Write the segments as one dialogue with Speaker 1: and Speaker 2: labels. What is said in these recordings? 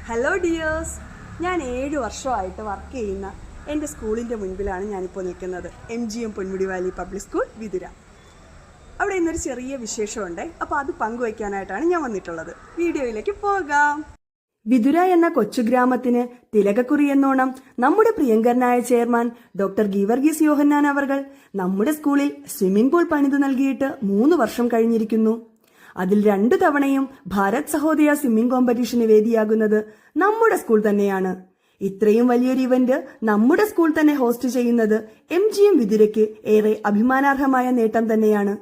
Speaker 1: Hello dears, ഞാൻ 7 വർഷമായിട്ട് work ചെയ്യുന്ന എൻ്റെ സ്കൂളിൻ്റെ മുൻപിലാണ് ഞാനിപ്പോൾ നിൽക്കുന്നത്. MGM Ponmudi Valley public school Vithura. അവിടെ ഇന്നൊരു ചെറിയ വിശേഷമുണ്ട്, അപ്പോൾ അത് പങ്കുവയ്ക്കാനായിട്ടാണ് ഞാൻ വന്നിട്ടുള്ളത്. വീഡിയോയിലേക്ക് പോകാം. വിതുര എന്ന കൊച്ചു ഗ്രാമത്തിന് തിലകക്കുറി എന്നോണം നമ്മുടെ പ്രിയങ്കരനായ ചെയർമാൻ ഡോക്ടർ ഗീവർഗീസ് യോഹന്നാൻ അവർകൾ നമ്മുടെ സ്കൂളിൽ സ്വിമ്മിംഗ് പൂൾ പണിതു നൽകിയിട്ട് 3 വർഷം കഴിഞ്ഞിരിക്കുന്നു. അതിൽ 2 തവണയും ഭാരത് സഹോദയ സ്വിമ്മിംഗ് കോമ്പറ്റീഷന് വേദിയാകുന്നത് നമ്മുടെ സ്കൂൾ തന്നെയാണ്. ഇത്രയും വലിയൊരു ഇവന്റ് നമ്മുടെ സ്കൂൾ തന്നെ ഹോസ്റ്റ് ചെയ്യുന്നത് MGM വിതുരയ്ക്ക് ഏറെ അഭിമാനാർഹമായ നേട്ടം തന്നെയാണ്.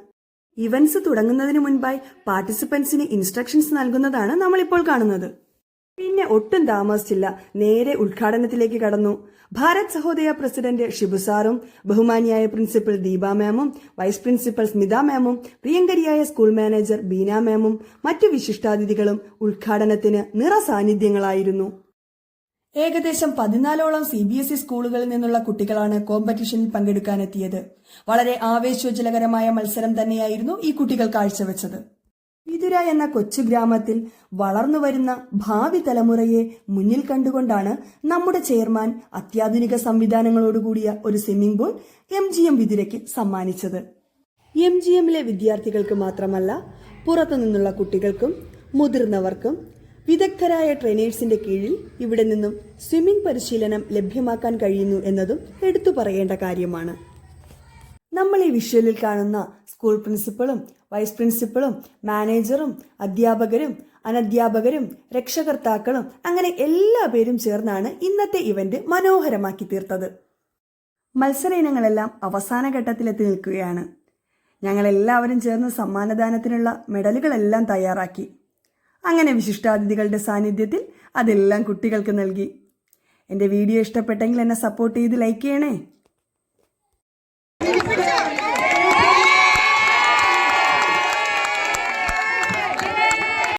Speaker 1: ഇവന്റ്സ് തുടങ്ങുന്നതിന് മുൻപായി പാർട്ടിസിപ്പൻസിന് ഇൻസ്ട്രക്ഷൻസ് നൽകുന്നതാണ് നമ്മളിപ്പോൾ കാണുന്നത്. പിന്നെ ഒട്ടും താമസിച്ചില്ല, നേരെ ഉദ്ഘാടനത്തിലേക്ക് കടന്നു. ഭാരത് സഹോദയ പ്രസിഡന്റ് ഷിബു സാറും ബഹുമാനിയായ പ്രിൻസിപ്പൽ ദീപ മാമും വൈസ് പ്രിൻസിപ്പൽ സ്മിത മാമും പ്രിയങ്കരിയായ സ്കൂൾ മാനേജർ ബീന മാമും മറ്റു വിശിഷ്ടാതിഥികളും ഉദ്ഘാടനത്തിന് നിറസാന്നിധ്യങ്ങളായിരുന്നു. ഏകദേശം 14ഓളം CBSE സ്കൂളുകളിൽ നിന്നുള്ള കുട്ടികളാണ് കോമ്പറ്റീഷനിൽ പങ്കെടുക്കാനെത്തിയത്. വളരെ ആവേശോജ്വലകരമായ മത്സരം തന്നെയായിരുന്നു ഈ കുട്ടികൾ കാഴ്ചവെച്ചത്. വിതുര എന്ന കൊച്ചു ഗ്രാമത്തിൽ വളർന്നുവരുന്ന ഭാവി തലമുറയെ മുന്നിൽ കണ്ടുകൊണ്ടാണ് നമ്മുടെ ചെയർമാൻ അത്യാധുനിക സംവിധാനങ്ങളോടുകൂടിയ ഒരു സ്വിമ്മിംഗ് പൂൾ MGM വിതുരയ്ക്ക് സമ്മാനിച്ചത്. MGMലെ വിദ്യാർത്ഥികൾക്ക് മാത്രമല്ല, പുറത്തുനിന്നുള്ള കുട്ടികൾക്കും മുതിർന്നവർക്കും വിദഗ്ധരായ ട്രെയിനേഴ്സിന്റെ കീഴിൽ ഇവിടെ നിന്നും സ്വിമ്മിംഗ് പരിശീലനം ലഭ്യമാക്കാൻ കഴിയുന്നു എന്നതും എടുത്തു പറയേണ്ട കാര്യമാണ്. നമ്മൾ ഈ വിഷ്വലിൽ കാണുന്ന സ്കൂൾ പ്രിൻസിപ്പളും വൈസ് പ്രിൻസിപ്പളും മാനേജറും അധ്യാപകരും അനധ്യാപകരും രക്ഷകർത്താക്കളും അങ്ങനെ എല്ലാ പേരും ചേർന്നാണ് ഇന്നത്തെ ഇവന്റ് മനോഹരമാക്കി തീർത്തത്. മത്സര ഇനങ്ങളെല്ലാം അവസാന ഘട്ടത്തിലെത്തി നിൽക്കുകയാണ്. ഞങ്ങളെല്ലാവരും ചേർന്ന് സമ്മാനദാനത്തിനുള്ള മെഡലുകളെല്ലാം തയ്യാറാക്കി. അങ്ങനെ വിശിഷ്ടാതിഥികളുടെ സാന്നിധ്യത്തിൽ അതെല്ലാം കുട്ടികൾക്ക് നൽകി. എൻ്റെ വീഡിയോ ഇഷ്ടപ്പെട്ടെങ്കിൽ എന്നെ സപ്പോർട്ട് ചെയ്ത് ലൈക്ക് ചെയ്യണേ.